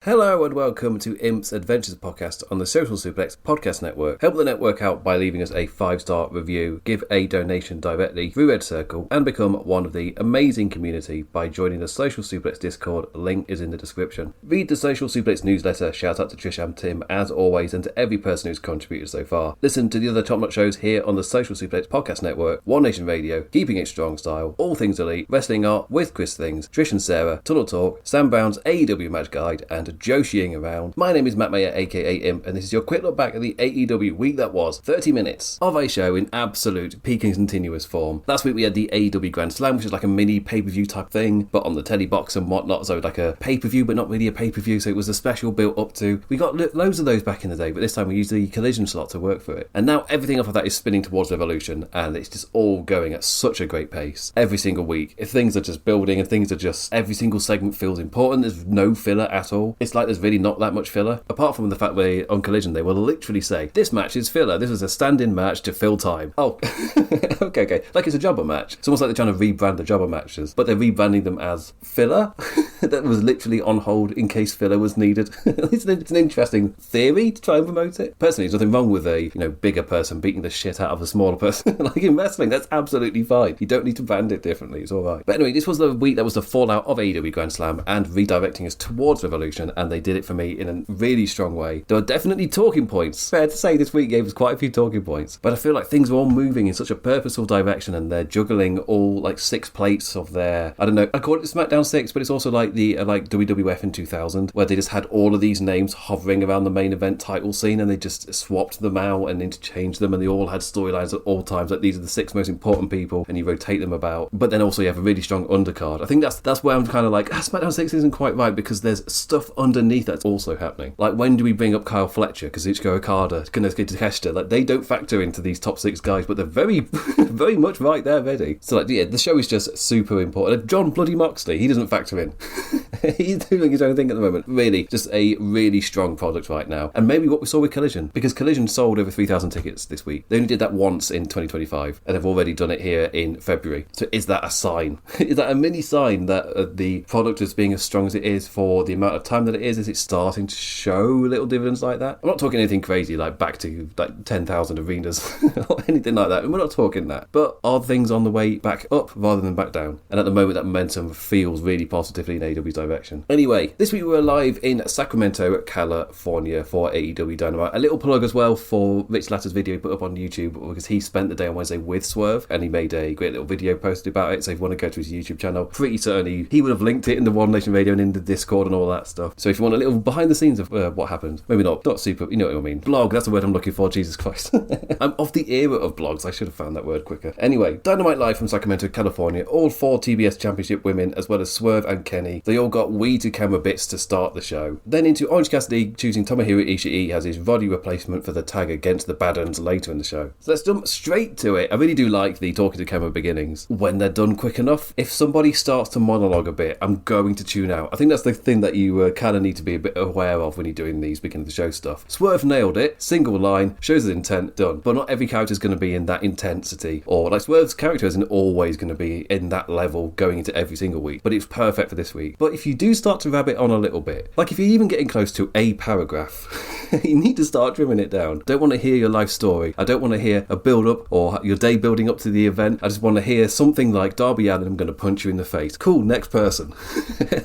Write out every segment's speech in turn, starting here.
Hello and welcome to Imp's Adventures podcast on the Social Suplex Podcast Network. Help the network out by leaving us a 5-star review, give a donation directly through Red Circle, and become one of the amazing community by joining the Social Suplex Discord. Link is in the description. Read the Social Suplex newsletter. Shout out to Trish and Tim as always, and to every person who's contributed so far. Listen to the other top-notch shows here on the Social Suplex Podcast Network, One Nation Radio, Keeping It Strong Style, All Things Elite, Wrestling Art with Chris Things, Trish and Sarah, Tunnel Talk, Sam Brown's AEW Match Guide, and Joshing around. My name is Matt Maher, aka Imp, and this is your quick look back at the AEW week that was. 30 minutes of a show in absolute peak and continuous form. Last week we had the AEW Grand Slam, which is like a mini pay-per-view type thing, but on the telly box and whatnot, so like a pay-per-view but not really a pay-per-view, so it was a special built up to. We got loads of those back in the day, but this time we used the Collision slot to work for it. And now everything off of that is spinning towards Revolution, and it's just all going at such a great pace. Every single week, if things are just building and things are just, every single segment feels important. There's no filler at all. It's like there's really not that much filler, apart from the fact that on Collision they will literally say, this match is filler, this is a stand-in match to fill time. Oh, okay, like it's a jobber match. It's almost like they're trying to rebrand the jobber matches, but they're rebranding them as filler. That was literally on hold in case filler was needed. It's an interesting theory to try and promote it. Personally, there's nothing wrong with a bigger person beating the shit out of a smaller person. Like in wrestling, that's absolutely fine. You don't need to brand it differently, it's alright. But anyway, this was the week that was the fallout of AEW Grand Slam and redirecting us towards Revolution, and they did it for me in a really strong way. There were definitely talking points. Fair to say this week gave us quite a few talking points, but I feel like things were all moving in such a purposeful direction, and they're juggling all like 6 plates of their, I don't know, I call it SmackDown 6, but it's also like the like WWF in 2000, where they just had all of these names hovering around the main event title scene, and they just swapped them out and interchanged them, and they all had storylines at all times, like these are the 6 most important people, and you rotate them about, but then also you have a really strong undercard. I think that's where I'm kind of like, SmackDown 6 isn't quite right, because there's stuff underneath that's also happening. Like, when do we bring up Kyle Fletcher, Kazuchika Okada, Konosuke Takeshita? Like, they don't factor into these top 6 guys, but they're very, very much right there ready. So, like, yeah, the show is just super important. John bloody Moxley, he doesn't factor in. He's doing his own thing at the moment. Really, just a really strong product right now. And maybe what we saw with Collision, because Collision sold over 3,000 tickets this week. They only did that once in 2025, and they've already done it here in February. So is that a sign? Is that a mini sign that the product is being as strong as it is for the amount of time that it is? Is it starting to show little dividends like that? I'm not talking anything crazy like back to like 10,000 arenas or anything like that. We're not talking that. But are things on the way back up rather than back down? And at the moment that momentum feels really positively in AEW's direction. Anyway, this week we were live in Sacramento, California for AEW Dynamite. A little plug as well for Rich Latter's video put up on YouTube, because he spent the day on Wednesday with Swerve and he made a great little video posted about it. So if you want to go to his YouTube channel, pretty certainly he would have linked it in the One Nation Radio and in the Discord and all that stuff. So if you want a little behind the scenes of what happened, maybe not super, you know what I mean. Blog, that's the word I'm looking for, Jesus Christ. I'm off the era of blogs, I should have found that word quicker. Anyway, Dynamite live from Sacramento, California. All 4 TBS Championship women, as well as Swerve and Kenny. They all got Wii to camera bits to start the show. Then into Orange Cassidy choosing Tomohiro Ishii as his Rodeo replacement for the tag against the Bad Uns later in the show. So let's jump straight to it. I really do like the talking to camera beginnings when they're done quick enough. If somebody starts to monologue a bit, I'm going to tune out. I think that's the thing that you kind of need to be a bit aware of when you're doing these beginning of the show stuff. Swerve nailed it. Single line, shows his intent, done. But not every character is going to be in that intensity, or like Swerve's character isn't always going to be in that level going into every single week, but it's perfect for this week. But if you do start to rabbit on a little bit, like if you're even getting close to a paragraph, you need to start trimming it down. I don't want to hear your life story. I don't want to hear a build-up or your day building up to the event. I just want to hear something like Darby Allin, I'm going to punch you in the face. Cool, next person.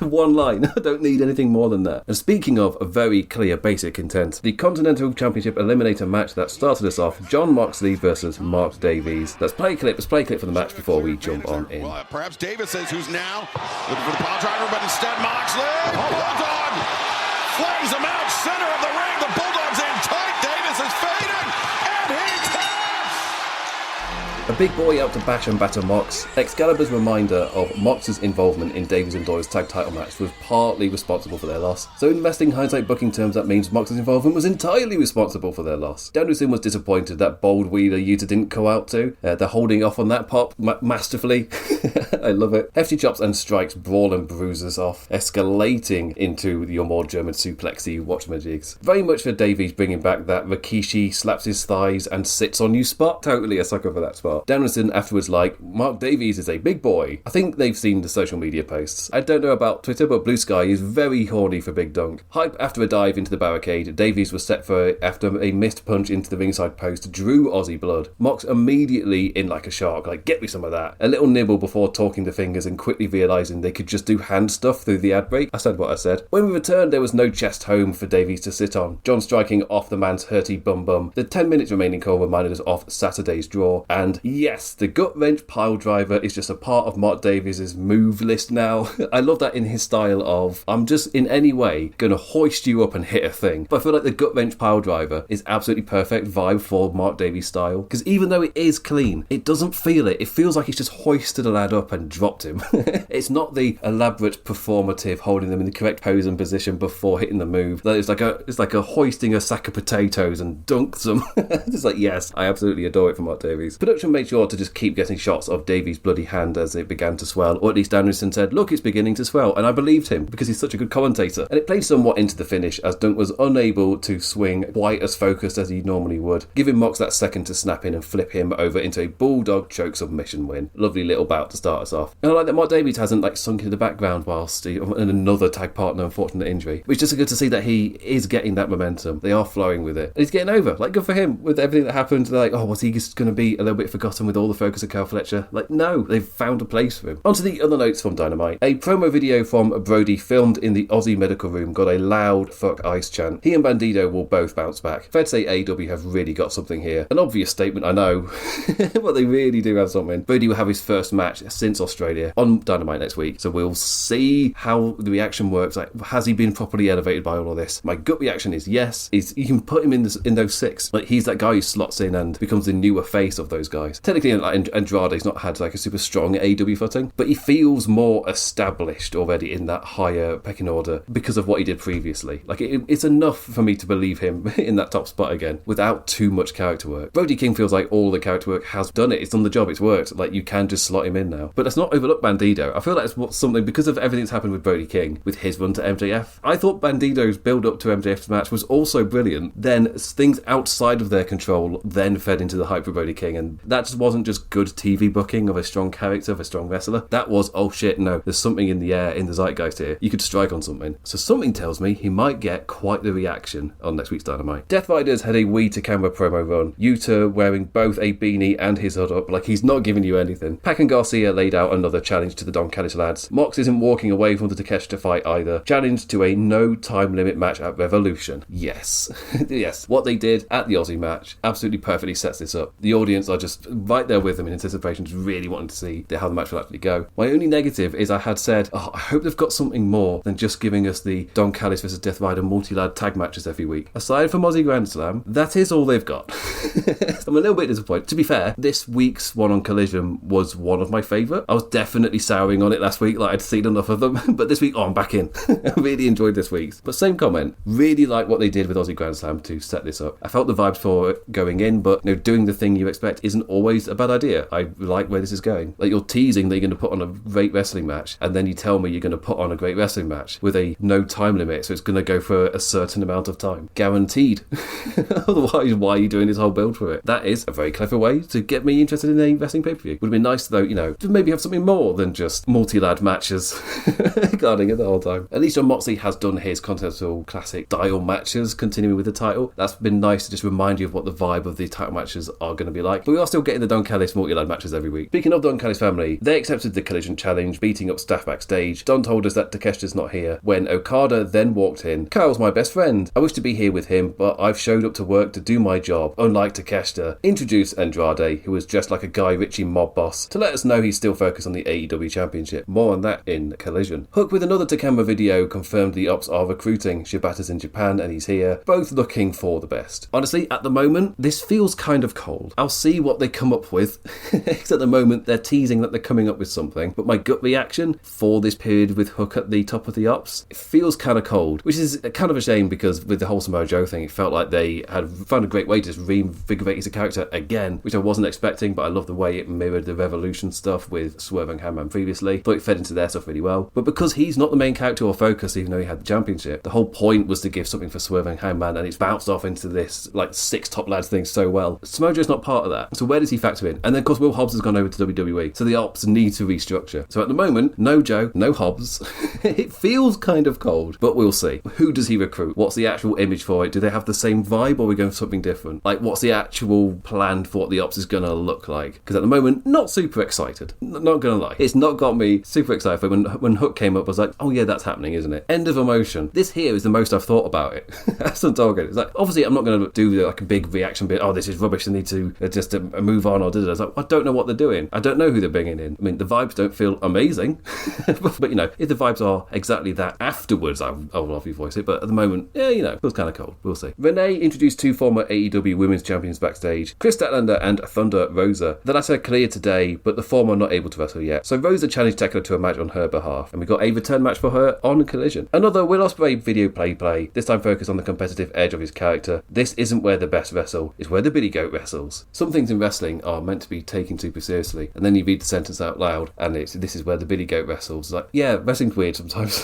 One line. I don't need anything more than that. And speaking of a very clear basic intent, the Continental Championship Eliminator match that started us off, Jon Moxley versus Mark Davies. Let's play a clip for the match before we jump on in. Well, perhaps Davis is who's now looking for the pile driver, but instead Moxley. Bulldog flames him out, center of the ring. The Bulldog's in tight. Davis is fading, and he taps. A big boy out to bash and batter Mox. Excalibur's reminder of Mox's involvement in Davies and Doyle's tag title match was partly responsible for their loss. So in wrestling hindsight booking terms, that means Mox's involvement was entirely responsible for their loss. Danielson was disappointed that Bold Wheeler Yuta didn't go out to. They're holding off on that pop masterfully. I love it. Hefty chops and strikes brawl and bruises off, escalating into your more German suplexy watchmajigs. Very much for Davies bringing back that Rikishi slaps his thighs and sits on you spot. Totally a sucker for that spot. spot. Danielson afterwards like, Mark Davies is a big boy. I think they've seen the social media posts. I don't know about Twitter, but Blue Sky is very horny for Big Dunk. Hype after a dive into the barricade. Davies was set for it after a missed punch into the ringside post drew Aussie blood. Mox immediately in like a shark, like, get me some of that. A little nibble before talking to fingers and quickly realising they could just do hand stuff through the ad break. I said what I said. When we returned, there was no chest home for Davies to sit on. John striking off the man's hurty bum bum. The 10 minutes remaining call reminded us of Saturday's draw. And yes, the gut wrench pile driver is just a part of Mark Davies' move list now. I love that in his style of, I'm just in any way going to hoist you up and hit a thing. But I feel like the gut wrench pile driver is absolutely perfect vibe for Mark Davies' style. Because even though it is clean, it doesn't feel it. It feels like he's just hoisted a lad up and dropped him. It's not the elaborate performative holding them in the correct pose and position before hitting the move. It's like a hoisting a sack of potatoes and dunks them. It's like, yes, I absolutely adore it from Mark Davies. Production made sure to just keep getting shots of Davies' bloody hand as it began to swell, or at least Danielson said, look, it's beginning to swell, and I believed him because he's such a good commentator. And it played somewhat into the finish as Dunk was unable to swing quite as focused as he normally would, giving Mox that second to snap in and flip him over into a bulldog choke submission win. Lovely little bout to start us off. And I like that Mark Davies hasn't like sunk into the background whilst and another tag partner unfortunate injury. But it's just good to see that he is getting that momentum. They are flowing with it. And he's getting over. Like, good for him. With everything that happened, they're like, oh, was he just going to be a little bit forgotten with all the focus of Kyle Fletcher? Like, no, they've found a place for him. On to the other notes from Dynamite. A promo video from Brody filmed in the Aussie medical room got a loud fuck ice chant. He and Bandido will both bounce back. Fair to say AEW have really got something here. An obvious statement, I know, but they really do have something. Brody will have his first match since Australia on Dynamite next week, so we'll see how the reaction works. Like, has he been properly elevated by all of this? My gut reaction is yes. You can put him in those six. Like, he's that guy who slots in and becomes the newer face of those guys. Technically, like, Andrade's not had like a super strong AEW footing, but he feels more established already in that higher pecking order because of what he did previously. Like, it's enough for me to believe him in that top spot again without too much character work. Brody King feels like all the character work has done it. It's done the job. It's worked. Like, you can just slot him in now. But let's not overlook Bandido. I feel like it's something because of everything that's happened with Brody King, with his run to MJF. I thought Bandido's build up to MJF's match was also brilliant. Then things outside of their control then fed into the hype for Brody King, and that just wasn't just good TV booking of a strong character, of a strong wrestler. That was, oh shit, no, there's something in the air, in the zeitgeist here. You could strike on something. So something tells me he might get quite the reaction on next week's Dynamite. Death Riders had a Wii to camera promo run. Yuta wearing both a beanie and his hood up, like he's not giving you anything. Pac and Garcia laid out another challenge to the Don Callis lads. Mox isn't walking away from the Takeshita fight either. Challenge to a no time limit match at Revolution. Yes. Yes. What they did at the Aussie match absolutely perfectly sets this up. The audience are just right there with them in anticipation, just really wanting to see how the match will actually go. My only negative is I had said, I hope they've got something more than just giving us the Don Callis versus Death Rider multi-lad tag matches every week. Aside from Aussie Grand Slam, that is all they've got. I'm a little bit disappointed. To be fair, this week's one on Collision was one of my favourite. I was definitely souring on it last week, like I'd seen enough of them, but this week, I'm back in. I really enjoyed this week's. But same comment, really like what they did with Aussie Grand Slam to set this up. I felt the vibes for it going in, but doing the thing you expect isn't always a bad idea. I like where this is going. Like, you're teasing that you're going to put on a great wrestling match, and then you tell me you're going to put on a great wrestling match with a no time limit, so it's going to go for a certain amount of time. Guaranteed. Otherwise, why are you doing this whole build for it? That is a very clever way to get me interested in a wrestling pay-per-view. Would have been nice, though, to maybe have something more than just multi-lad matches guarding it the whole time. At least John Moxley has done his Continental Classic style matches, continuing with the title. That's been nice to just remind you of what the vibe of the title matches are going to be like. But we are still getting the Don Callis multi-lad matches every week. Speaking of Don Callis family, they accepted the Collision challenge, beating up staff backstage. Don told us that Takeshita's not here, when Okada then walked in. Kyle's my best friend. I wish to be here with him, but I've showed up to work to do my job, unlike Takeshita. Introduced Andrade, who was dressed like a Guy Ritchie mob boss, to let us know he's still focused on the AEW Championship. More on that in Collision. Hook with another Takemura video confirmed the Ops are recruiting. Shibata's in Japan and he's here, both looking for the best. Honestly, at the moment, this feels kind of cold. I'll see what they come up with, because at the moment they're teasing that they're coming up with something, but my gut reaction for this period with Hook at the top of the Ops, it feels kind of cold, which is kind of a shame, because with the whole Samoa Joe thing, it felt like they had found a great way to just reinvigorate his character again, which I wasn't expecting, but I love the way it mirrored the Revolution stuff with Swerve and Hangman previously. Thought it fed into their stuff really well. But because he's not the main character or focus, even though he had the championship, the whole point was to give something for Swerve and Hangman, and it's bounced off into this like 6 top lads thing so well. Samoa Joe's not part of that. So where does he he factor in? And then, of course, Will Hobbs has gone over to WWE, so the ops need to restructure. So at the moment, no Joe, no Hobbs. It feels kind of cold, but we'll see. Who does he recruit? What's the actual image for it? Do they have the same vibe, or are we going for something different? Like, what's the actual plan for what the ops is going to look like? Because at the moment, not super excited. Not going to lie. It's not got me super excited. When Hook came up, I was like, oh yeah, that's happening, isn't it? End of emotion. This here is the most I've thought about it. That's the target. It's like, obviously, I'm not going to do like a big reaction bit. Oh, this is rubbish. I need to just move on or do this. Like, I don't know what they're doing. I don't know who they're bringing in. I mean, the vibes don't feel amazing, but you know, if the vibes are exactly that afterwards, I will obviously voice it. But at the moment, yeah, you know, it feels kind of cold. We'll see. Renee introduced 2 former AEW Women's Champions backstage, Chris Statlander and Thunder Rosa. The latter cleared today, but the former not able to wrestle yet. So Rosa challenged Tekla to a match on her behalf, and we got a return match for her on Collision. Another Will Ospreay video play, this time focused on the competitive edge of his character. This isn't where the best wrestle, it's where the Billy Goat wrestles. Some things in wrestling are meant to be taken super seriously, and then you read the sentence out loud, and this is where the Billy Goat wrestles. It's like, yeah, wrestling's weird sometimes.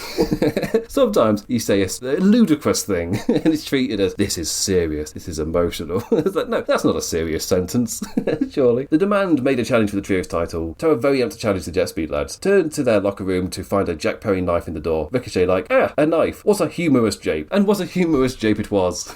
Sometimes you say a ludicrous thing, and it's treated as, this is serious, this is emotional. It's like, no, that's not a serious sentence, surely. The Demand made a challenge for the Trios title. Tara very amped to challenge the Jet Speed lads. Turned to their locker room to find a Jack Perry knife in the door. Ricochet like, a knife. What a humorous jape. And what a humorous jape it was.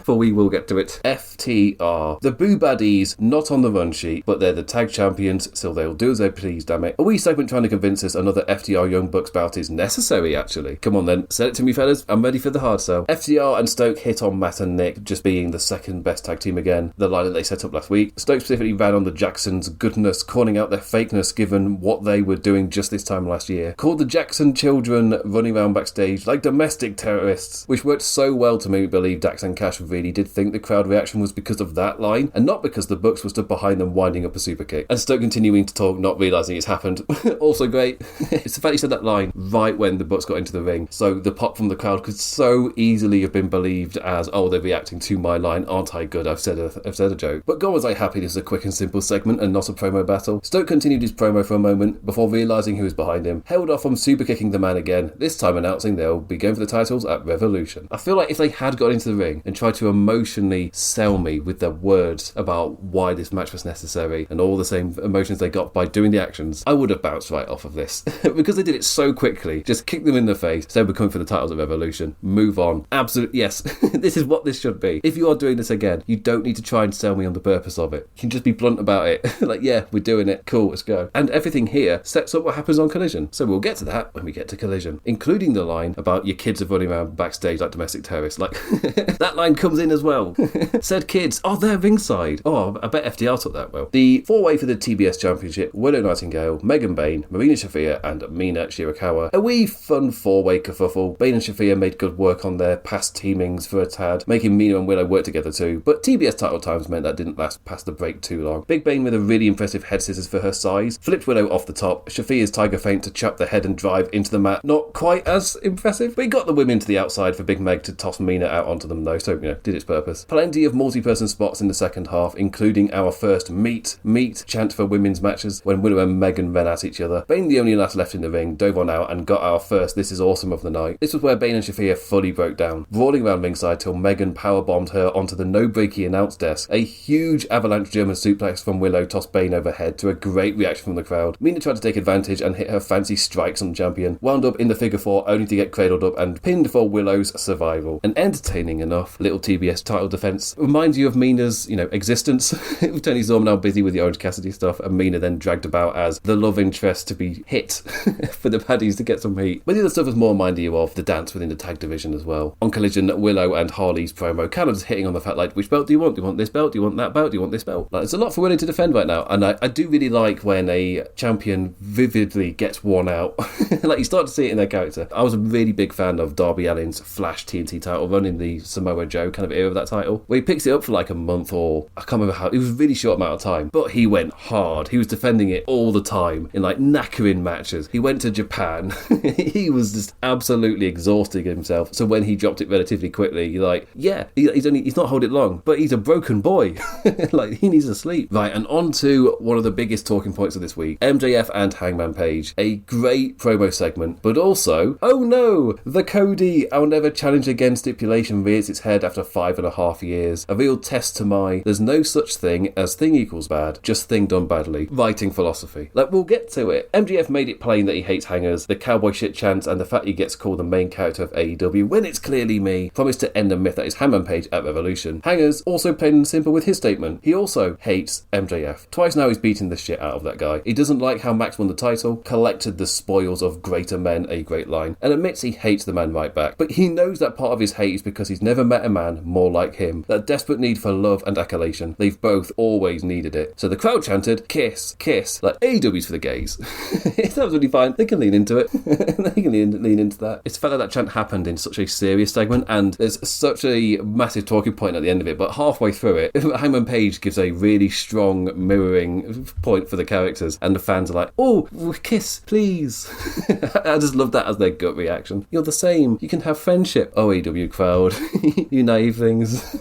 For we will get to it. FTR. The Boo Baddies, not on the run sheet, but they're the tag champions, so they'll do as they please, damn it. A wee segment trying to convince us another FTR Young Bucks bout is necessary, actually. Come on then, sell it to me, fellas. I'm ready for the hard sell. FTR and Stoke hit on Matt and Nick just being the second best tag team again, the line that they set up last week. Stoke specifically ran on the Jacksons' goodness, calling out their fakeness given what they were doing just this time last year. Called the Jackson children running around backstage like domestic terrorists, which worked so well to make me believe Dax and Cash really did think the crowd reaction was because of that line, and not because the Bucks were stood behind them winding up a super kick. And Stoke continuing to talk, not realising it's happened. Also great. It's the fact he said that line right when the Bucks got into the ring, so the pop from the crowd could so easily have been believed as, oh, they're reacting to my line, aren't I good, I've said a joke. But God was I happy this was a quick and simple segment and not a promo battle. Stoke continued his promo for a moment before realising who was behind him, held off from super kicking the man again, this time announcing they'll be going for the titles at Revolution. I feel like if they had got into the ring and tried to emotionally sell me with their words about why this match was necessary and all the same emotions they got by doing the actions, I would have bounced right off of this. Because they did it so quickly, just kick them in the face, say we're coming for the titles at Revolution, move on. Absolutely, yes. This is what this should be. If you are doing this again, you don't need to try and sell me on the purpose of it. You can just be blunt about it. Like, yeah, we're doing it. Cool, let's go. And everything here sets up what happens on Collision. So we'll get to that when we get to Collision, including the line about your kids are running around backstage like domestic terrorists. Like, that line comes in as well. Said kids, oh, they're ringside. Oh, I bet FDR took that well. The 4-way for the TBS Championship, Willow Nightingale, Megan Bain, Marina Shafir, and Mina Shirakawa. A wee fun 4-way kerfuffle. Bain and Shafir made good work on their past teamings for a tad, making Mina and Willow work together too, but TBS title times meant that didn't last past the break too long. Big Bain with a really impressive head scissors for her size, flipped Willow off the top, Shafir's tiger feint to chop the head and drive into the mat, not quite as impressive, but he got the women to the outside for Big Meg to toss Mina out onto them though, so, you know, did its purpose. Plenty of multi-person spots in the second half, including our first meet chant for women's matches when Willow and Megan ran at each other. Bain, the only last left in the ring, dove on out and got our first This Is Awesome of the night. This was where Bain and Shafir fully broke down, brawling around ringside till Megan powerbombed her onto the no-breaky announce desk. A huge avalanche German suplex from Willow tossed Bain overhead to a great reaction from the crowd. Mina tried to take advantage and hit her fancy strikes on the champion, wound up in the figure 4 only to get cradled up and pinned for Willow's survival. An entertaining enough little TBS title defense. Reminds you of Mina's, existence. With Tony Storm now busy with the Orange Cassidy stuff, and Mina then dragged about as the love interest to be hit for the baddies to get some heat. But the other stuff was more reminding you of the dance within the tag division as well. On Collision, Willow and Harley's promo kind of just hitting on the fact, like, which belt do you want? Do you want this belt? Do you want that belt? Do you want this belt? Like, there's a lot for Willow to defend right now, and I do really like when a champion vividly gets worn out. Like, you start to see it in their character. I was a really big fan of Darby Allin's Flash TNT title run in the Samoa Joe kind of era of that title, where he picks it up for like a month, or I can't remember how, it was a really short amount of time, but he went hard. He was defending it all the time in like knackering matches. He went to Japan. He was just absolutely exhausting himself. So when he dropped it relatively quickly, you're like, yeah, he's not holding it long, but he's a broken boy. Like, he needs to sleep. Right, and on to one of the biggest talking points of this week, MJF and Hangman Page. A great promo segment, but also, oh no, the Cody I'll never challenge again stipulation rears its head after 5.5 years. A real test to my there's no such thing as as thing equals bad, just thing done badly, writing philosophy. Like, we'll get to it. MJF made it plain that he hates Hangers, the cowboy shit chants, and the fact he gets called the main character of AEW when it's clearly me, promised to end the myth that is Hangman Page at Revolution. Hangers also plain and simple with his statement. He also hates MJF. Twice now he's beaten the shit out of that guy. He doesn't like how Max won the title, collected the spoils of greater men, a great line, and admits he hates the man right back. But he knows that part of his hate is because he's never met a man more like him. That desperate need for love and accolation. They've both always needed it. So the crowd chanted, kiss, kiss, like AEW's for the gays. It's absolutely fine. They can lean into it. They can lean into that. It's the fact that chant happened in such a serious segment, and there's such a massive talking point at the end of it, but halfway through it, Hangman Page gives a really strong mirroring point for the characters, and the fans are like, oh, kiss, please. I just love that as their gut reaction. You're the same. You can have friendship. Oh, AEW crowd. You naive things.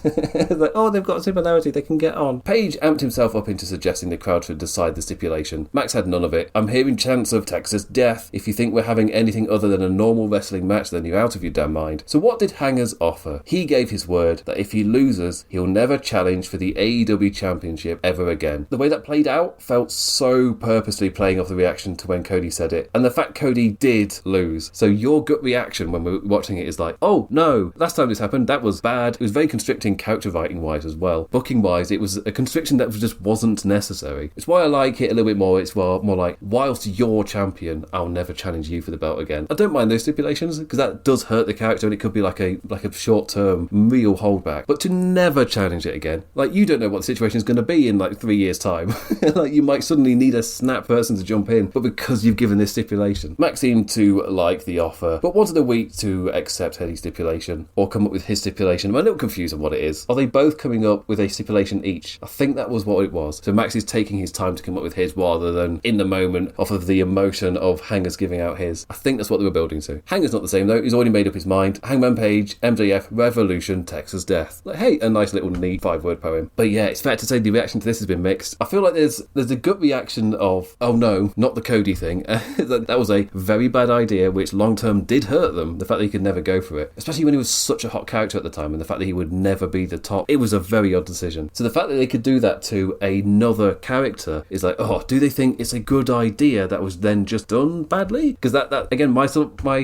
Like, oh, they've got a similarity. They can get on. Page amped himself up into suggesting the crowd should decide the stipulation. Max had none of it. I'm hearing chants of Texas death. If you think we're having anything other than a normal wrestling match, then you're out of your damn mind. So what did Hangers offer? He gave his word that if he loses, he'll never challenge for the AEW Championship ever again. The way that played out felt so purposely playing off the reaction to when Cody said it, and the fact Cody did lose. So your gut reaction when we're watching it is like, oh no, last time this happened, that was bad. It was very constricting character writing wise as well. Booking wise, it was a constriction that just wasn't necessary. It's why I like it a little bit more. It's more like, whilst you're champion, I'll never challenge you for the belt again. I don't mind those stipulations because that does hurt the character, and it could be like a short term real holdback. But to never challenge it again, like, you don't know what the situation is going to be in like 3 years time. Like, you might suddenly need a snap person to jump in, but because you've given this stipulation. Max seemed to like the offer, but wanted a week to accept Eddie's stipulation or come up with his stipulation. I'm a little confused on what it is. Are they both coming up with a stipulation each? I think that was what it was. So Max is taking his time to come up with his rather than in the moment off of the emotion of Hangers giving out his. I think that's what they were building to. Hangers not the same though. He's already made up his mind. Hangman Page, MJF, Revolution, Texas death. Like, hey, a nice little neat 5-word poem. But yeah, it's fair to say the reaction to this has been mixed. I feel like there's a gut reaction of, oh no, not the Cody thing. That was a very bad idea, which long term did hurt them. The fact that he could never go for it, especially when he was such a hot character at the time, and the fact that he would never be the top, it was a very odd decision. So the fact that they could do that to another character is like, oh, do they think it's a good idea that was then just done badly? Because that again, my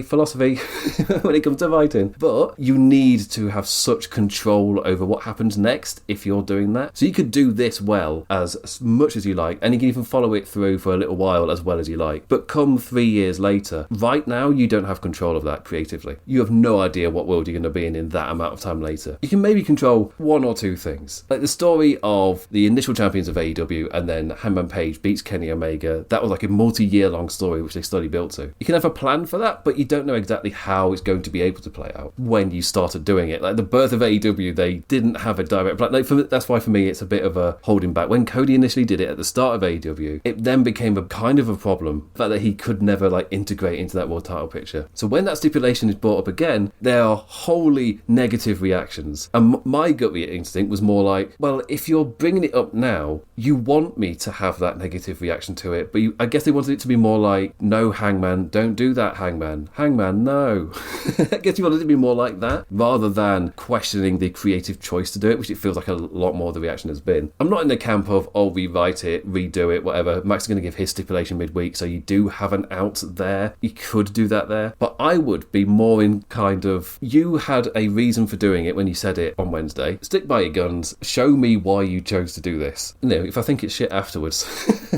philosophy when it comes to writing. But you need to have such control over what happens next if you're doing that. So you could do this well as much as you like, and you can even follow it through for a little while as well as you like. But come 3 years later, right now you don't have control of that creatively. You have no idea what world you're going to be in that amount of time later. You can maybe control one or two things. Like the story of the initial champions of AEW and then Hangman Page beats Kenny Omega. That was like a multi-year long story which they slowly built to. You can have a plan for that, but you don't know exactly how it's going to be able to play out when you started doing it. Like the birth of AEW, they didn't have a direct plan. Like that's why for me it's a bit of a holding back. When Cody initially did it at the start of AEW, it then became a kind of a problem. The fact that he could never like integrate into that world title picture. So when that stipulation is brought up again, there are wholly negative reactions. And my gut instinct was more like, well, if you're bringing it up now, you want me to have that negative reaction to it. But I guess they wanted it to be more like, no, Hangman, don't do that, Hangman. Hangman, no. I guess you wanted it to be more like that, rather than questioning the creative choice to do it, which it feels like a lot more the reaction has been. I'm not in the camp of, oh, rewrite it, redo it, whatever. Max is going to give his stipulation midweek, so you do have an out there. You could do that there. But I would be more in kind of, you had a reason for doing it when you said it on Wednesday. Stick by your guns. Show me why you chose to do this. You know, if I think it's shit afterwards,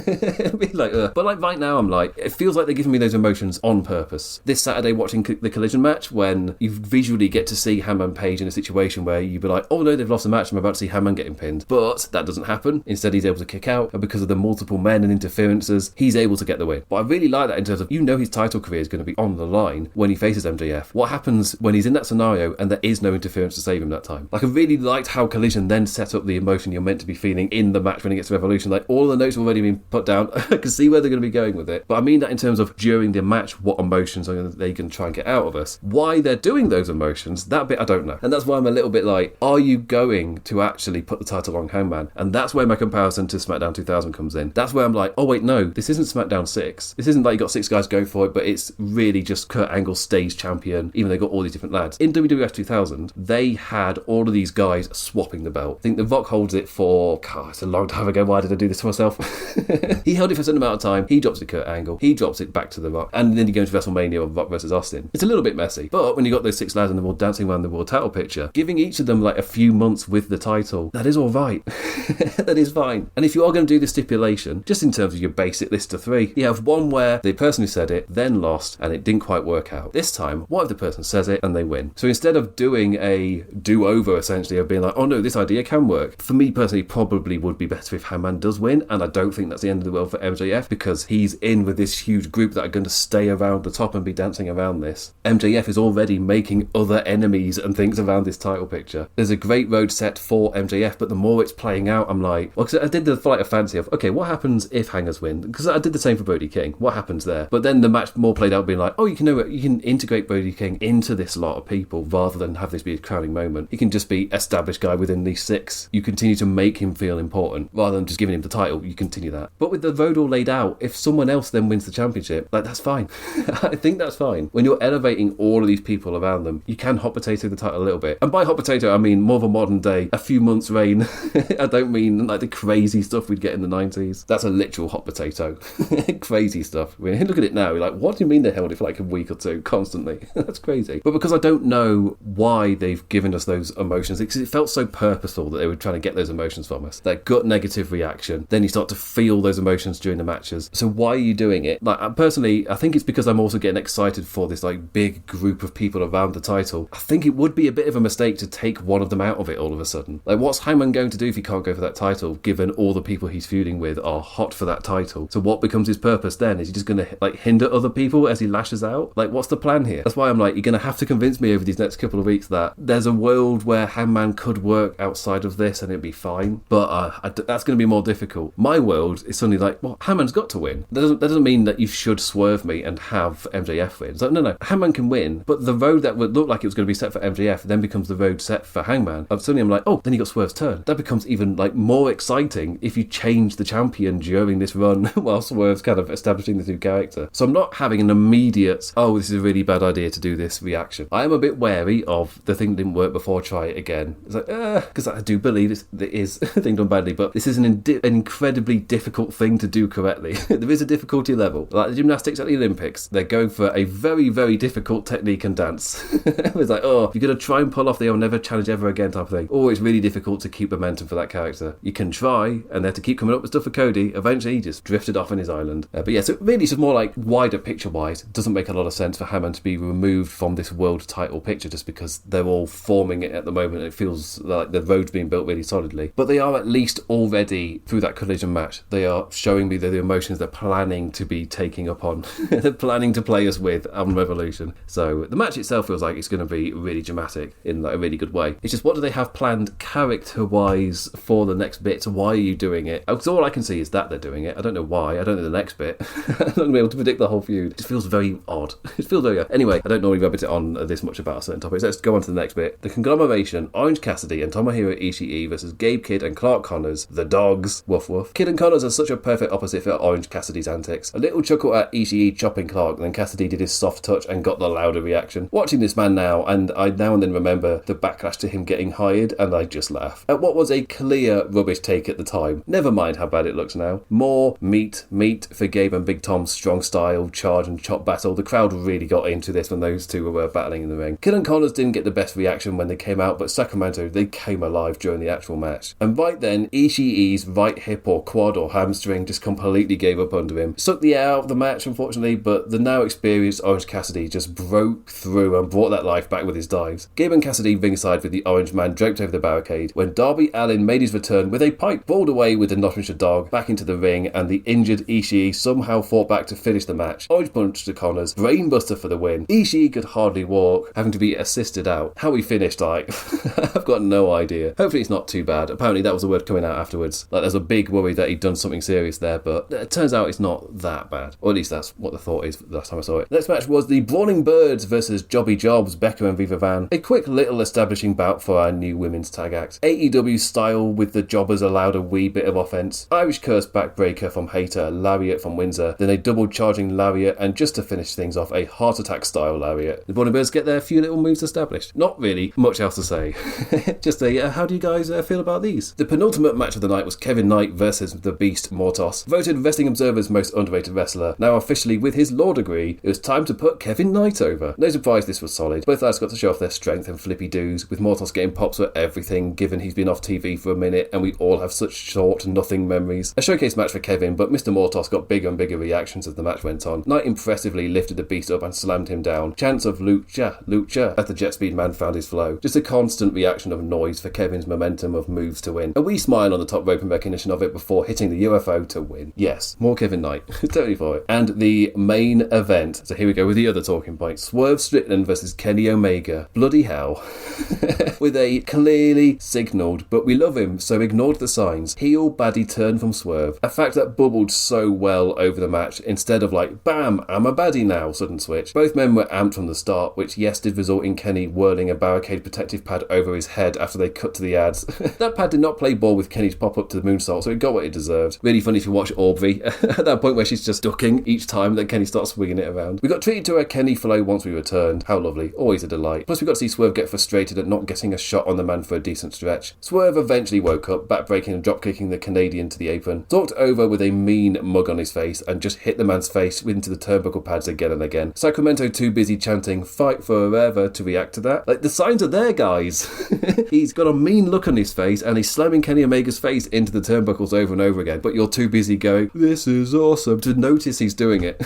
it'll be like, ugh. But like right now, I'm like, it feels like they're giving me those emotions on purpose. This Saturday watching the Collision match, when you visually get to see Hangman Page in a situation where you'd be like, oh no, they've lost the match, I'm about to see Hangman getting pinned. But that doesn't happen. Instead, he's able to kick out, and because of the multiple men and interferences, he's able to get the win. But I really like that in terms of, you know, his title career is going to be on the line when he faces MJF. What happens when he's in that scenario and there is no interference to save him that time? Like, I really liked how Collision then set up the emotion you're meant to be feeling in the match when he gets to Revolution. Like, all the notes have already been put down. I can see where they're going to be going with it. But I mean that in terms of during the match, what emotions are they going to try and get out of us? Why they're doing those emotions, that bit I don't know. And that's why I'm a little bit like, are you going to actually put the title on Hangman? And that's where my comparison to SmackDown 2000 comes in. That's where I'm like, oh wait, no, this isn't SmackDown 6. This isn't like you got 6 guys going for it, but it's really just Kurt Angle's stage champion, even though they got all these different lads. In WWF 2000, they had all of these guys swapping the belt. I think The Rock holds it for thought, God, it's a long time ago, why did I do this to myself? He held it for a certain amount of time, he drops it Kurt Angle, he drops it back to The Rock, and then you go into WrestleMania of Rock versus Austin. It's a little bit messy, but when you got those 6 lads in the world dancing around the world title picture, giving each of them like a few months with the title, that is alright. That is fine. And if you are going to do the stipulation, just in terms of your basic list of 3, you have one where the person who said it then lost and it didn't quite work out. This time, what if the person says it and they win? So instead of doing a do-over, essentially, of being like, oh no, this idea can work, for me personally, probably would be better if Hangman does win, and I don't think that's the end of the world for MJF, because he's in with this huge group that are going to stay around the top and be dancing around this. MJF is already making other enemies and things around this title picture. There's a great road set for MJF, but the more it's playing out, I'm like, well, because I did the flight of fancy of, okay, what happens if Hangers win? Because I did the same for Brody King. What happens there? But then the match more played out being like, oh, you can integrate Brody King into this lot of people rather than have this be a crowning moment. He can just be established guy within these 6. You continue to make him feel important rather than just giving him the title. You continue that. But with the road all laid out, if someone else then wins the championship, like, that's fine. I think that's fine. When you're elevating all of these people around them, you can hot potato the title a little bit. And by hot potato, I mean more of a modern day, a few months reign. I don't mean like the crazy stuff we'd get in the 90s. That's a literal hot potato. Crazy stuff. I mean, look at it now. You're like, what do you mean they held it for like a week or 2 constantly? That's crazy. But because I don't know why they've given us those emotions, because it felt so purposeful that they were trying to get those emotions from us. That gut negative reaction. Then you start to feel those emotions during the matches. So why are you doing it? Like, personally, I think it's because I'm also getting excited for this like big group of people around the title. I think it would be a bit of a mistake to take one of them out of it all of a sudden. Like, what's Hangman going to do if he can't go for that title, given all the people he's feuding with are hot for that title? So what becomes his purpose then? Is he just going to like hinder other people as he lashes out? Like, what's the plan here? That's why I'm like, you're going to have to convince me over these next couple of weeks that there's a world where Hangman could work outside of this and it'd be fine. But that's going to be more difficult. My world is suddenly like, well, Hangman's got to win. That doesn't mean that you should swerve me and have MJF win. It's like, no, Hangman can win, but the road that would look like it was going to be set for MJF then becomes the road set for Hangman. And suddenly I'm like, oh, then you got Swerve's turn. That becomes even like more exciting if you change the champion during this run while Swerve's kind of establishing the new character. So I'm not having an immediate, oh, this is a really bad idea to do this reaction. I am a bit wary of the thing didn't work before, try it again. It's like, because I do believe it is a thing done badly, but this is an incredibly difficult thing to do correctly. There is a difficulty level. Like the gymnastics at the Olympics, they're going for a very, very difficult technique and dance. It's like, oh, you're going to try and pull off the I'll never challenge ever again type of thing. Oh, it's really difficult to keep momentum for that character. You can try, and they have to keep coming up with stuff for Cody. Eventually, he just drifted off in his island. But yeah, so really it's just more like wider picture-wise. It doesn't make a lot of sense for Hangman to be removed from this world title picture just because they're all forming it at the moment. It feels like the road's being built really solidly. But they are at least already, through that collision match, they are showing me the emotions they're planning to be taking up on. They're planning to play us with on Revolution. So the match itself feels like it's going to be really dramatic in like a really good way. It's just, what do they have planned character-wise for the next bit? Why are you doing it? Because all I can see is that they're doing it. I don't know why. I don't know the next bit. I'm not going to be able to predict the whole feud. It just feels very odd. It feels very odd. Anyway, I don't normally rabbit it on this much about a certain topic, so let's go on to the next bit. The conglomeration, Orange Cassidy and Tomohiro Ishii versus Gabe Kidd and Clark Connors, the dogs. Woof woof. Kidd and Connors are such a perfect opposite for Orange Cassidy's antics. A little chuckle at Ishii chopping Clark, then Cassidy did his soft touch and got the louder reaction. Watching this man now, and I now and then remember the backlash to him getting hired, and I just laugh. At what was a clear rubbish take at the time. Never mind how bad it looks now. More meat for Gabe and Big Tom's strong style, charge and chop battle. The crowd really got into this when those two were battling in the ring. Kidd and Connors didn't get the best reaction when they came out, but Sacramento, they came alive during the actual match. And right then, Ishii's right hip or quad or hamstring just completely gave up under him. Sucked the air out of the match, unfortunately, but the now experienced Orange Cassidy just broke through and brought that life back with his dives. Gabe and Cassidy ringside with the Orange Man draped over the barricade when Darby Allin made his return with a pipe, brawled away with the Nottinghamshire Dog back into the ring, and the injured Ishii somehow fought back to finish the match. Orange punch to Connors, brainbuster for the win. Ishii could hardly walk, having to be assisted out. How he finished, like, I've got no idea. Hopefully it's not too bad. Apparently that was the word coming out afterwards. Like, there's a big worry that he'd done something serious there, but it turns out it's not that bad. Or at least that's what the thought is the last time I saw it. Next match was the Brawling Birds versus Jobby Jobs, Becca and Viva Van. A quick little establishing bout for our new women's tag act. AEW style with the jobbers allowed a wee bit of offense. Irish curse backbreaker from Hayter, lariat from Windsor, then a double charging lariat, and just to finish things off, a heart attack style lariat. The Brawling Birds get their few little moves established. Not really much else to say. Just how do you guys feel about these? The penultimate match of the night was Kevin Knight versus the Beast Mortos. Voted Wrestling Observer's most underrated wrestler, now officially with his law degree, it was time to put Kevin Knight over. No surprise this was solid. Both lads got to show off their strength and flippy doos, with Mortos getting pops for everything, given he's been off TV for a minute and we all have such short, nothing memories. A showcase match for Kevin, but Mr. Mortos got bigger and bigger reactions as the match went on. Knight impressively lifted the Beast up and slammed him down. Chants of lucha, lucha, as the jet speed man found his flow. Just a constant reaction of noise for Kevin's momentum of moves to win. A wee smile on the top rope in recognition of it before hitting the UFO to win. Yes, more Kevin Knight. Totally for it. And the main event. So here we go with the other talking point. Swerve Strickland versus Kenny Omega. Bloody hell. With a clearly signalled, but we love him, so ignored the signs, heel baddie turn from Swerve. A fact that bubbled so well over the match, instead of like, bam, I'm a baddie now, sudden switch. Both men were amped from the start, which yes did result in Kenny whirling a barricade protective pad over his head after they cut to the ads. That pad did not play ball with Kenny's pop-up to the moonsault, so it got what it deserved. Really funny if you watch Aubrey, at that point where she's just ducking each time that Kenny starts swinging it around. We got treated to a Kenny flow once we returned. How lovely. Always a delight. Plus we got to see Swerve get frustrated at not getting a shot on the man for a decent stretch. Swerve eventually woke up, backbreaking and dropkicking the Canadian to the apron. Talked over with a mean mug on his face and just hit the man's face into the turnbuckle pads again and again. Sacramento too busy chanting "Fight forever" to react to that. Like, the signs are there, guys. He's got a mean look on his face and he's slamming Kenny Omega's face into the turnbuckles over and over again, but you're too busy going, "This is awesome," to notice he's doing it.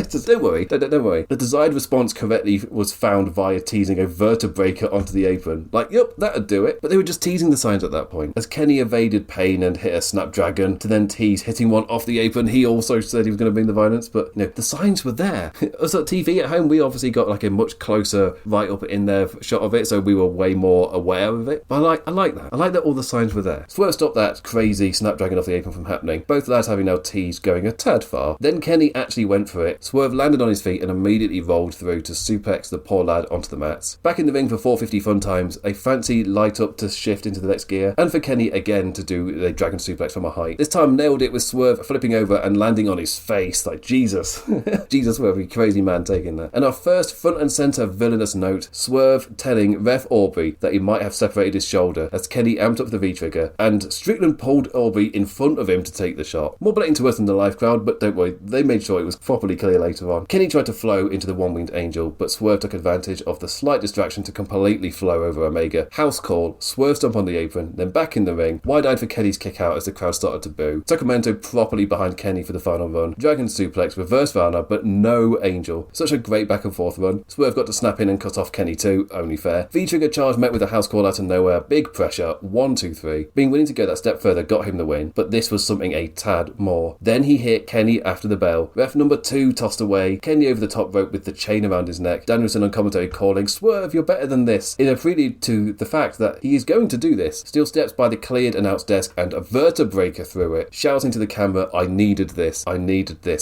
Just don't worry. Don't worry. The desired response correctly was found via teasing a vertebraker onto the apron. Like, yep, that'd do it. But they were just teasing the signs at that point. As Kenny evaded pain and hit a snapdragon to then tease hitting one off the apron, he also said he was going to bring the violence, but you know, the signs were there. Us at TV at home, we obviously got like a much closer right up in there shot of it, so we were way more aware of it. But I like that. I like that all the signs were there. Swerve stopped that crazy snapdragon off the apron from happening. Both lads having now teased going a tad far. Then Kenny actually went for it. Swerve landed on his feet and immediately rolled through to suplex the poor lad onto the mats. Back in the ring for 450 fun times, a fancy light up to shift into the next gear, and for Kenny again to do the dragon suplex from a height. This time nailed it with Swerve flipping over and landing on his face. Like, Jesus. Jesus, Swerve, you crazy man taking that. And our first front and centre villainous note, Swerve telling Ref Aubrey that he might have separated his shoulder as Kenny amped up the V-trigger, and Strickland pulled Aubrey in front of him to take the shot. More blatant to us than the live crowd, but don't worry, they made sure it was properly clear later on. Kenny tried to flow into the one-winged angel, but Swerve took advantage of the slight distraction to completely flow over Omega. House call, Swerve stomp on the apron, then back in the ring, wide-eyed for Kenny's kick out as the crowd started to boo. Sacramento properly behind Kenny for the final run. Dragon suplex, reverse Varna, but no angel. Such a great back and forth run. Swerve got to snap in and cut off Kenny too, only fair. V-trigger charge met with a house call out of nowhere, big pressure, 1, 2, 3. Being willing to go that step further got him the win, but this was something a tad more. Then he hit Kenny after the bell. Ref number 2 tossed away, Kenny over the top rope with the chain around his neck. Danielson on commentary calling, "Swerve, you're better than this," in a prelude to the fact that he is going to do this. Still steps by the cleared announce desk and a vertebraker through it, shouting to the camera, "I needed this,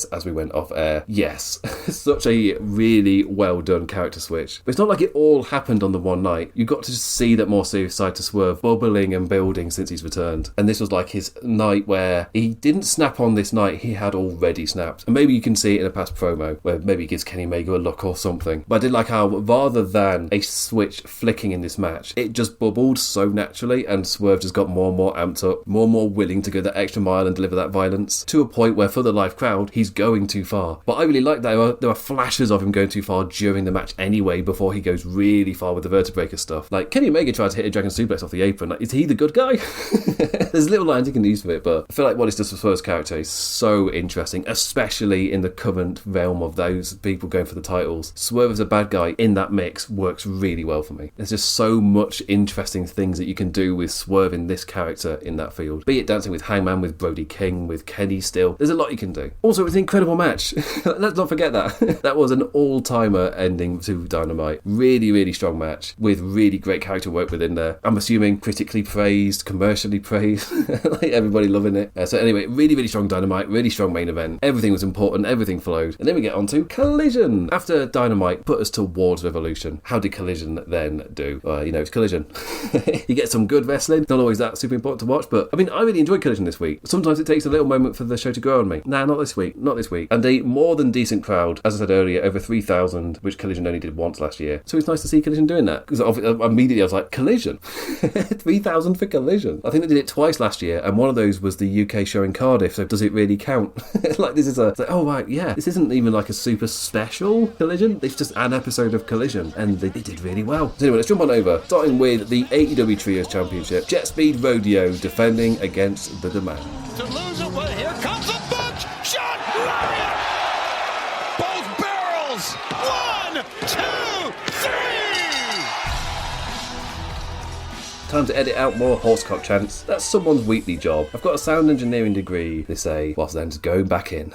as we went off air. Yes. Such a really well done character switch. But it's not like it all happened on the one night. You got to see that more serious side to Swerve bubbling and building since he's returned. And this was like his night where he didn't snap on this night, he had already snapped. And maybe you can see it in a past promo where maybe he gives Kenny Omega a look or something. But I did like how rather than a switch flicking in this match, it just bubbled so naturally and Swerve just got more and more amped up, more and more willing to go that extra mile and deliver that violence to a point where for the live crowd, he's going too far. But I really like that there are flashes of him going too far during the match anyway before he goes really far with the vertebraker stuff. Like, Kenny Omega tried to hit a dragon suplex off the apron. Like, is he the good guy? There's little lines you can use for it, but I feel like what it does for Swerve's character is so interesting, especially in the current realm of those people going for the titles. Swerve as a bad guy in that mix works really well for me. There's just so much interesting things that you can do with Swerve in this character in that field. Be it dancing with Hangman, with Brody King, with Kenny still. There's a lot you can do. Also, it's an incredible match. Let's not forget that. That was an all-timer ending to Dynamite. Really, really strong match with really great character work within there. I'm assuming critically praised, commercially praised. Like everybody loving it. So anyway, really, really strong Dynamite, really strong main event. Everything was important, everything flowed. And then we get on to Collision. After Dynamite put us towards Revolution, how did Collision then do? It's Collision. You get some good wrestling. Not always that super important to watch, but I really enjoyed Collision this week. Sometimes it takes a little moment for the show to grow on me. Nah, not this week. And a more than decent crowd, as I said earlier, over 3,000, which Collision only did once last year. So it's nice to see Collision doing that. Because immediately I was like, Collision? 3,000 for Collision? I think they did it twice last year, and one of those was the UK show in Cardiff, so does it really count? This isn't even like a super special Collision. It's just an episode of Collision, and they did really well. So anyway, let's jump on over, starting with the AEW Trios Championship. Jet Speed Rodeo defending against the Demand. To lose it, but here comes a bunch shot lariat. Both barrels. 1, 2, 3. Time to edit out more horsecock chants. That's someone's weekly job. I've got a sound engineering degree, they say, whilst then just going back in.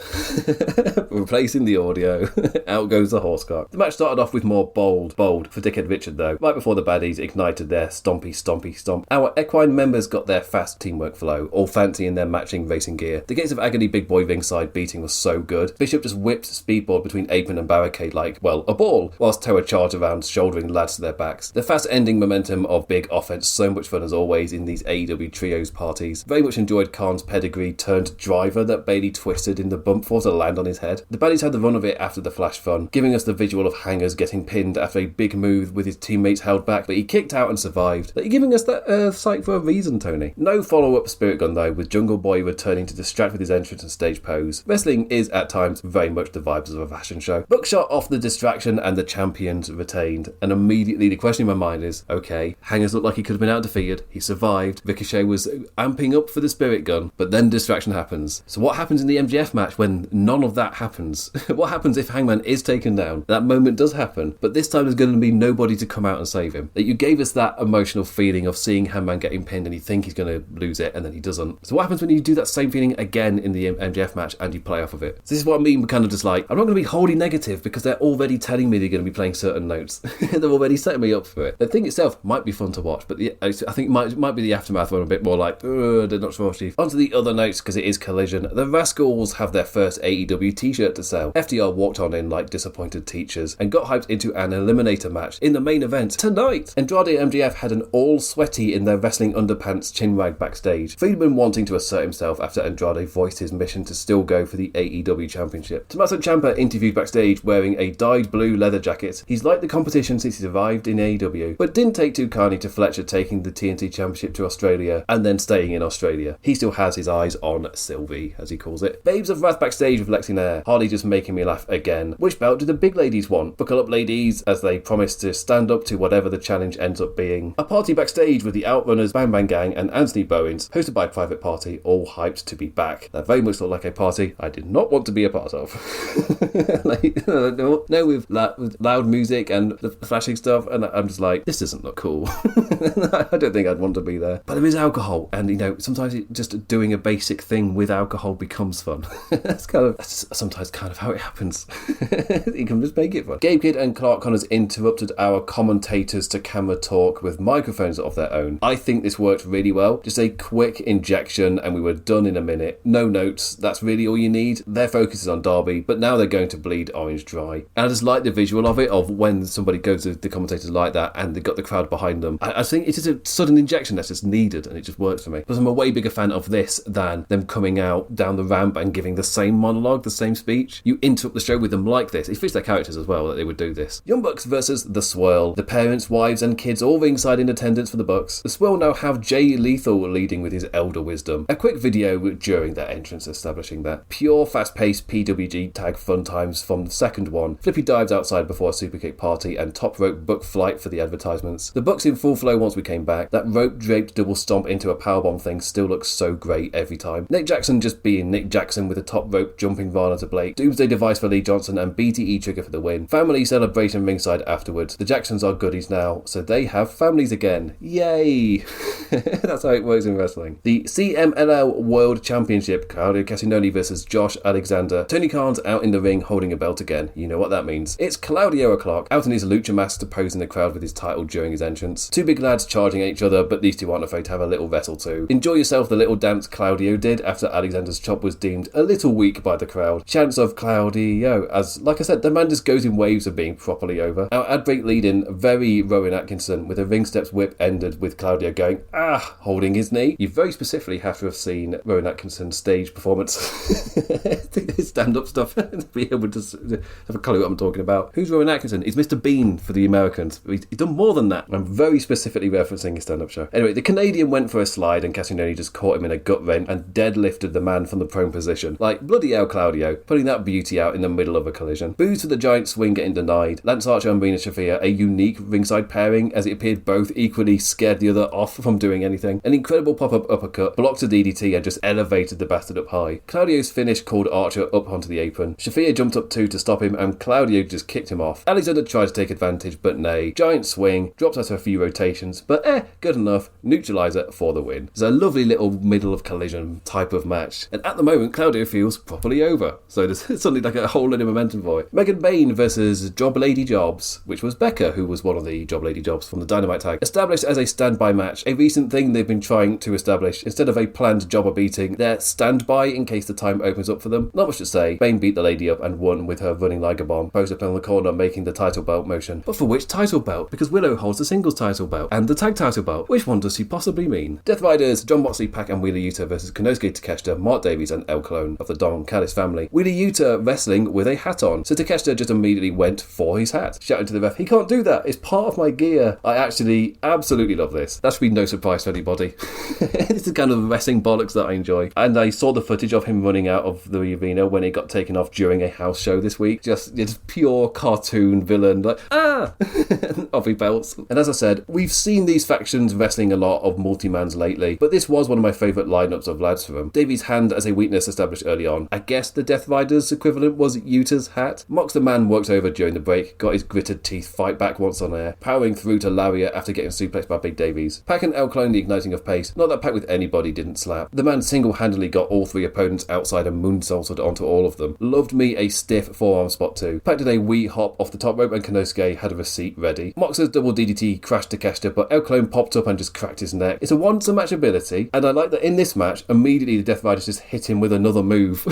Replacing the audio. Out goes the horsecock. The match started off with more bold for Dickhead Richard though. Right before the baddies ignited their stompy stomp. Our equine members got their fast teamwork flow, all fancy in their matching racing gear. The Gates of Agony Big Boy ringside beating was so good. Bishop just whipped Speedboard between apron and barricade like, well, a ball, whilst Toa charged around shouldering lads to their backs. The fast ending momentum of big offense, so much fun as always in these AEW trios parties. Very much enjoyed Khan's pedigree turned driver that Bailey twisted in the bump for to land on his head. The baddies had the run of it after the flash fun, giving us the visual of Hangers getting pinned after a big move with his teammates held back, but he kicked out and survived. Are you giving us that sight for a reason, Tony? No follow-up Spirit Gun though, with Jungle Boy returning to distract with his entrance and stage pose. Wrestling is at times very much the vibes of a fashion show. Buckshot off the distraction and the champions retained, and immediately the question in my mind is, okay, Hangers looked like he could have been outdefeated. He survived. Ricochet was amping up for the Spirit Gun, but then distraction happens. So what happens in the MJF match when none of that happens? What happens if Hangman is taken down? That moment does happen, but this time there's going to be nobody to come out and save him. That you gave us that emotional feeling of seeing Hangman getting pinned and you think he's going to lose it and then he doesn't. So what happens when you do that same feeling again in the MJF match and you play off of it? So this is what I mean, we're kind of just like, I'm not going to be wholly negative because they're already telling me they're going to be playing certain notes. They're already setting me up for it. The thing itself might be fun to watch, but I think it might be the aftermath one a bit more like, they're not sure, Chief. On to the other notes, because it is Collision. The Rascals have their first AEW t-shirt to sell. FDR walked on in like disappointed teachers and got hyped into an eliminator match in the main event tonight. Andrade and MJF had an all sweaty in their wrestling underpants chin wag backstage. Friedman wanting to assert himself after Andrade voiced his mission to still go for the AEW Championship. Tommaso Ciampa interviewed backstage wearing a dyed blue leather jacket. He's liked the competition since he's arrived in AEW, but didn't take too kindly to Fletcher taking the TNT Championship to Australia and then staying in Australia. He still has his eyes on Sylvie, as he calls it. Babes of Wrath backstage with Lexi Nair. Hardy just making me laugh again. Which belt do the big ladies want? Buckle up, ladies, as they promise to stand up to whatever the challenge ends up being. A party backstage with the Outrunners, Bang Bang Gang and Anthony Bowens, hosted by Private Party, all hyped to be back. That very much looked like a party I did not want to be a part of. With loud music and the flashing stuff, and I'm just like, this doesn't look cool. I don't think I'd want to be there. But there is alcohol, and sometimes just doing a basic thing with alcohol becomes fun. That's sometimes kind of how it happens. You can just make it fun. Gabe Kidd and Clark Connors interrupted our commentators to camera talk with microphones of their own. I think this worked really well. Just a quick injection and we were done in a minute. No notes, that's really all you need. Their focus is on Darby, but now they're going to bleed orange dry. And I just like the visual of it, of when somebody goes to the commentators like that and they've got the crowd behind them. I think it's just a sudden injection that's just needed, and it just works for me. Because I'm a way bigger fan of this than them coming out down the ramp and giving the same monologue, the same speech. You interrupt the show with them like this. It fits their characters as well that they would do this. Young Bucks versus The Swirl. The parents, wives and kids all ringside in attendance for the Bucks. The Swirl now have Jay Lethal leading with his elder wisdom. A quick video during their entrance establishing that. Pure fast-paced PWG tag fun times from the second one. Flippy dives outside before a superkick party and top rope book flight for the advertisements. The Bucks in full flow once we came back. That rope draped double stomp into a powerbomb thing still looks so great every time. Nick Jackson just being Nick Jackson with a top rope jumping Varna to Blake. Doomsday device for Lee Johnson and BTE trigger for the win. Family celebration ringside afterwards. The Jacksons are goodies now, so they have families again. Yay! That's how it works in wrestling. The CMLL World Championship. Claudio Castagnoli versus Josh Alexander. Tony Khan's out in the ring holding a belt again. You know what that means. It's Claudio O'Clock out in his lucha mask to pose in the crowd with his title during his entrance. Two big lads charge charging at each other, but these two aren't afraid to have a little wrestle too. Enjoy yourself the little dance Claudio did after Alexander's chop was deemed a little weak by the crowd. Chants of Claudio, as, like I said, the man just goes in waves of being properly over. Our ad break lead-in, very Rowan Atkinson, with a ring steps whip ended with Claudio going, holding his knee. You very specifically have to have seen Rowan Atkinson's stage performance. His stand-up stuff, to be able to have a clue what I'm talking about. Who's Rowan Atkinson? He's Mr. Bean for the Americans. He's done more than that. I'm very specifically referencing his stand-up show. Anyway, the Canadian went for a slide and Castagnoli just caught him in a gut wrench and deadlifted the man from the prone position. Like, bloody hell, Claudio, putting that beauty out in the middle of a collision. Boos for the giant swing getting denied. Lance Archer and Marina Shafir, a unique ringside pairing, as it appeared both equally scared the other off from doing anything. An incredible pop-up uppercut, blocked a DDT and just elevated the bastard up high. Claudio's finish called Archer up onto the apron. Shafir jumped up too to stop him and Claudio just kicked him off. Alexander tried to take advantage, but nay. Giant swing, dropped out of a few rotations, but good enough. Neutralizer for the win. It's a lovely little middle of collision type of match. And at the moment, Claudio feels properly over. So there's suddenly like a whole lot of momentum for it. Megan Bain versus Job Lady Jobs, which was Becca, who was one of the Job Lady Jobs from the Dynamite tag. Established as a standby match, a recent thing they've been trying to establish. Instead of a planned jobber beating, they're standby in case the time opens up for them. Not much to say. Bain beat the lady up and won with her running Liger bomb, posed up in the corner making the title belt motion. But for which title belt? Because Willow holds the singles title belt and the tag title belt. Which one does she possibly mean? Death Riders, John Moxley, Pac and Wheeler Yuta versus Konosuke Takeshita, Mark Davies and El Clone of the Don Callis family. Wheeler Yuta wrestling with a hat on, so Takeshita just immediately went for his hat, shouting to the ref, "He can't do that, it's part of my gear." I actually absolutely love this. That should be no surprise to anybody. It's the kind of wrestling bollocks that I enjoy. And I saw the footage of him running out of the arena when it got taken off during a house show this week. Just pure cartoon villain, like, off he belts. And as I said, we've seen these factions wrestling a lot of multi-mans lately, but this was one of my favourite lineups of lads for them. Davies' hand as a weakness established early on. I guess the Death Riders equivalent was Yuta's hat. Mox the man worked over during the break, got his gritted teeth fight back once on air, powering through to lariat after getting suplexed by Big Davies. Pac and El Clone the igniting of pace. Not that Pac with anybody didn't slap. The man single-handedly got all three opponents outside and moonsaulted onto all of them. Loved me a stiff forearm spot too. Pac did a wee hop off the top rope and Konosuke had a receipt ready. Mox's double DDT crashed Takeshita, but El Clone popped up and just cracked his neck. It's a once-a-match ability, and I like that in this match, immediately the Death Riders just hit him with another move.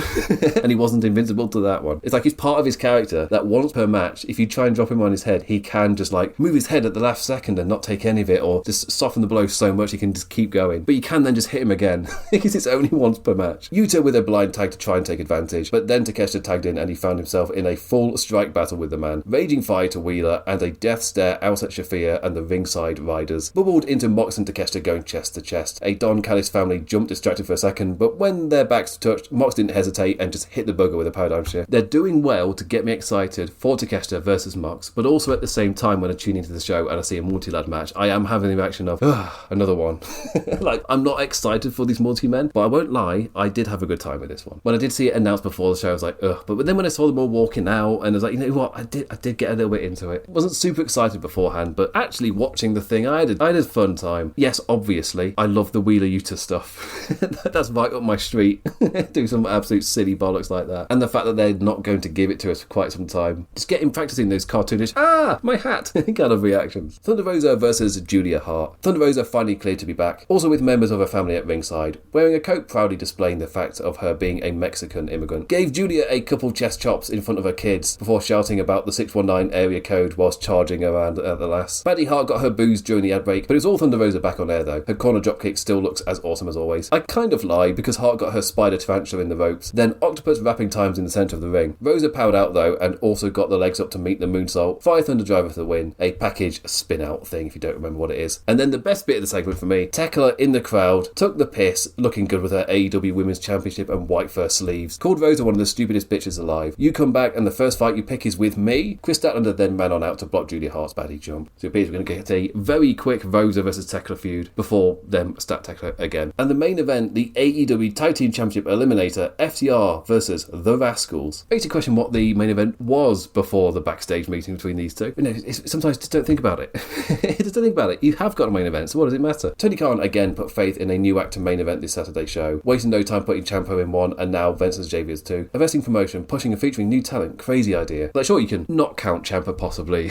And he wasn't invincible to that one. It's like it's part of his character that once per match, if you try and drop him on his head, he can just like move his head at the last second and not take any of it, or just soften the blow so much he can just keep going. But you can then just hit him again, because it's only once per match. Yuta with a blind tag to try and take advantage, but then Takeshita tagged in and he found himself in a full strike battle with the man. Raging fire to Wheeler and a death stare out at Shafir and the ringside riders. Bubbled into Mox and Takeshita going chest to chest. A Don Callis family jumped distracted for a second, but when their backs touched, Mox didn't hesitate and just hit the bugger with a paradigm shift. They're doing well to get me excited for Takeshita versus Mox, but also at the same time when I tune into the show and I see a multi-lad match, I am having the reaction of, another one. Like, I'm not excited for these multi-men, but I won't lie, I did have a good time with this one. When I did see it announced before the show, I was like, but then when I saw them all walking out, and I was like, you know what, I did get a little bit into it. Wasn't super excited beforehand, but actually watching the thing, I had a fun time. Yes, obviously, I love the Wheeler Yuta stuff. That's right up my street. Do some absolute silly bollocks like that. And the fact that they're not going to give it to us for quite some time. Just practicing those cartoonish, my hat, kind of reactions. Thunder Rosa versus Julia Hart. Thunder Rosa finally cleared to be back, also with members of her family at ringside, wearing a coat proudly displaying the fact of her being a Mexican immigrant. Gave Julia a couple chest chops in front of her kids before shouting about the 619 area code whilst charging around at the last. Maddie Hart got her booze during the ad break, but it's all Thunder Rosa back on air though. Her corner dropkick still looks as awesome as always. I kind of lie because Hart got her spider tarantula in the ropes, then octopus wrapping times in the centre of the ring. Rosa powered out though and also got the legs up to meet the moonsault. Fire Thunder Driver for the win. A package spin out thing if you don't remember what it is. And then the best bit of the segment for me, Tekla in the crowd, took the piss, looking good with her AEW Women's Championship and white fur sleeves. Called Rosa one of the stupidest bitches alive. You come back and the first fight you pick is with me. Chris Statlander then ran on out to block Julia Hart's baddie jump. So it appears we're going to get a very quick Rosa versus Tekla feud before them stat Tekla again. And the main event, the AEW Tag Team Championship Eliminator, FTR versus The Rascals. Makes you question what the main event was before the backstage meeting between these two. You know, sometimes just don't think about it. Just don't think about it. You have got a main event, so what does it matter? Tony Khan again put faith in a new act to main event this Saturday show, wasting no time putting Ciampa in one and now Vince and Xavier's too. A wrestling promotion pushing and featuring new talent, crazy idea. Like sure you can not count Ciampa possibly,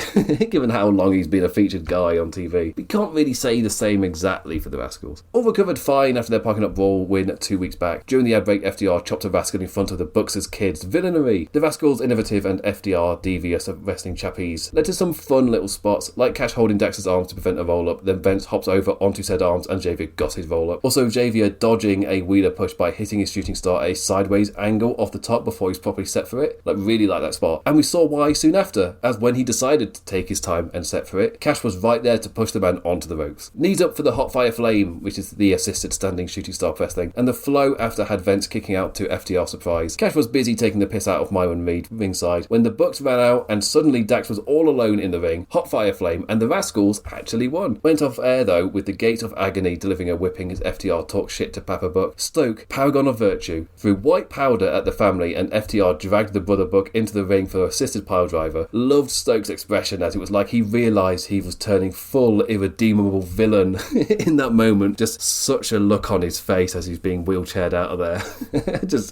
given how long he's been a featured guy on TV. But can't really say the same exactly for the Rascals. All recovered fine after their Parking Up Brawl win 2 weeks back. During the ad break, FDR chopped a Rascal in front of the Bucks' kids' villainy. The Rascals' innovative and FDR devious wrestling chappies led to some fun little spots, like Cash holding Dax's arms to prevent a roll-up, then Vince hops over onto said arms and Xavier got his roll-up. Also, Xavier dodging a Wheeler push by hitting his shooting star a sideways angle off the top before he's properly set for it. Really like that spot. And we saw why soon after, as when he decided to take his time and set for it, Cash was right there to push the man onto the ropes. Knees up for the Hot Fire Flame, which is the assisted standing shooting star press thing, and the flow after had Vince kicking out to FTR surprise. Cash was busy taking the piss out of Myron Reed ringside when the Bucks ran out and suddenly Dax was all alone in the ring. Hot Fire Flame and the Rascals actually won. Went off air though with the Gate of Agony delivering a whipping as FTR talked shit to Papa Buck. Stoke, paragon of virtue, threw white powder at the family and FTR dragged the brother Buck into the ring for assisted piledriver. Loved Stoke's expression as it was like he realised he was turning full irredeemable villain in that moment. Just such a look on his face as he's being wheelchaired out of there.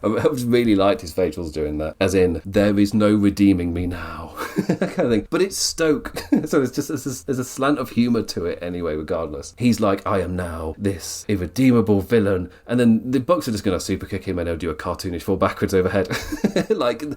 I really liked his facials during that. As in, there is no redeeming me now. Kind of thing. But it's Stoke. So there's a slant of humour to it anyway, regardless. He's like, I am now this irredeemable villain. And then the Bucks are just going to super kick him and he'll do a cartoonish fall backwards overhead.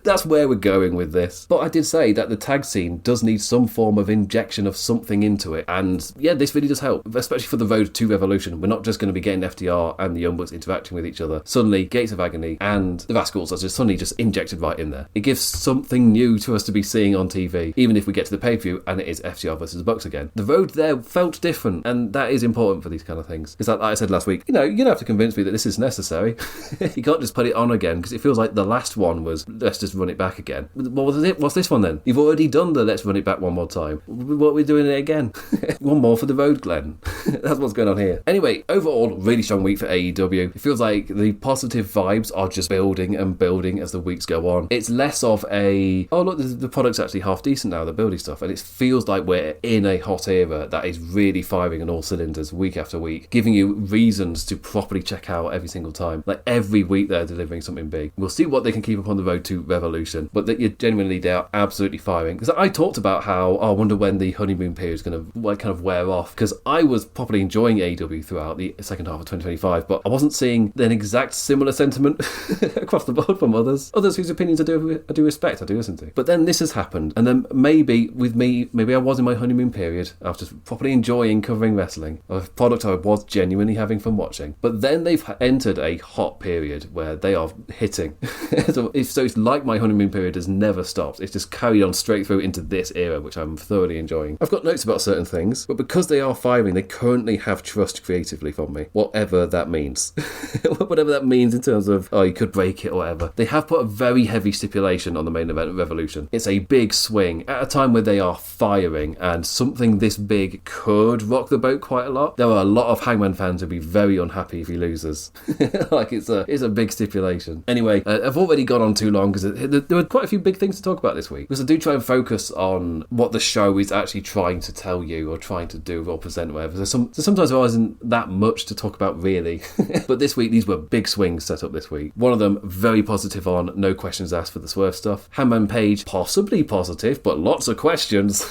That's where we're going with this. But I did say that the tag scene does need some form of injection of something into it. And yeah, this really does help, especially for the road to Revolution. We're not just going to be getting FDR and the Young Bucks interacting with each other. Suddenly, Gates of Agony and the Rascals are just suddenly just injected right in there. It gives something new to us to be seeing on TV, even if we get to the pay-per-view and it is FDR versus the Bucks again. The road there felt different, and that is important for these kind of things. Because like I said last week, you're going to have to convince me that this is necessary. You can't just put it on again, because it feels like the last one was, let's just run it back again. What was it? What's this one then? You've already done the let's run it back one more time. What are we doing it again? One more for the road, Glenn. That's what's going on here. Anyway, overall, really strong week for AEW. It feels like the positive vibes are just building and building as the weeks go on. It's less of a, oh look, the product's actually half decent now, the building stuff, and it feels like we're in a hot era that is really firing on all cylinders week after week, giving you reasons to properly check out every single time. Like every week they're delivering something big. We'll see what they can keep up on the road to Revolution, but that they are absolutely firing. Because I talked about how, I wonder when the honeymoon period is going to kind of wear off, because I was properly enjoying AEW throughout the second half of 2025, but I wasn't seeing an exact similar sentiment across the board from others whose opinions I do respect, I do listen to. But then this has happened, and then maybe with me, maybe I was in my honeymoon period. I was just properly enjoying covering wrestling, a product I was genuinely having fun watching. But then they've entered a hot period where they are hitting. So it's like my honeymoon period has never stopped. It's just carried on straight through into this era, which I'm thoroughly enjoying. I've got notes about certain things, but because they are firing, they currently have trust creatively from me, whatever that means. Whatever that means in terms of, you could break it or whatever. They have put a very heavy stipulation on the main event of Revolution. It's a big swing at a time where they are firing, and something this big could rock the boat quite a lot. There are a lot of Hangman fans who'll be very unhappy if he loses. It's a big stipulation. Anyway, I've already gone on too long because there were quite a few big things to talk about this week. Because I do try and focus on what the show is actually trying to tell you or trying to do or present or whatever. So sometimes there isn't that much to talk about really. But this week, these were big swings set up this week. One of them very positive on no questions asked for the Swerve stuff. Hangman Page possibly positive, but lots of questions.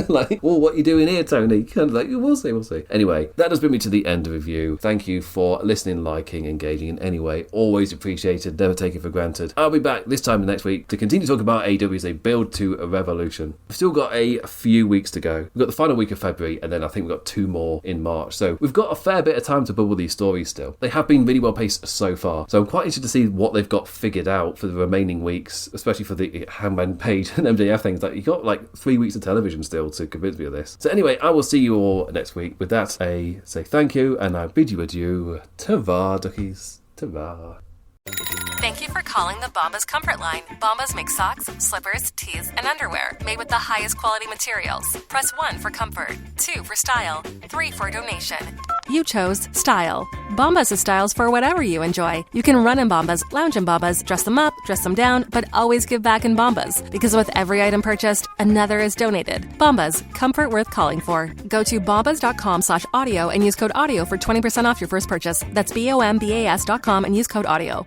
Like, well, what are you doing here, Tony? Kind of like, we'll see. Anyway, that does bring me to the end of the review. Thank you for listening, liking, engaging in any way. Always appreciated, never take it for granted. I'll be back this time next week to continue to talk about AEW as they build to a revolution. We've still got a few weeks to go. We've got the final week of February, and then I think we've got 2 more in March. So we've got a fair bit of time to bubble these stories still. They have been really well paced so far. So I'm quite interested to see what they've got figured out for the remaining weeks, especially for the Hangman Page and MJF things. Like, you got like 3 weeks of television still to convince me of this. So anyway, I will see you all next week. With that, I say thank you, and I bid you adieu. Ta-ra, duckies. Ta-ra. Thank you for calling the Bombas Comfort Line. Bombas make socks, slippers, tees, and underwear made with the highest quality materials. Press 1 for comfort, 2 for style, 3 for donation. You chose style. Bombas has styles for whatever you enjoy. You can run in Bombas, lounge in Bombas, dress them up, dress them down, but always give back in Bombas. Because with every item purchased, another is donated. Bombas, comfort worth calling for. Go to bombas.com/audio and use code AUDIO for 20% off your first purchase. That's BOMBAS.com and use code AUDIO.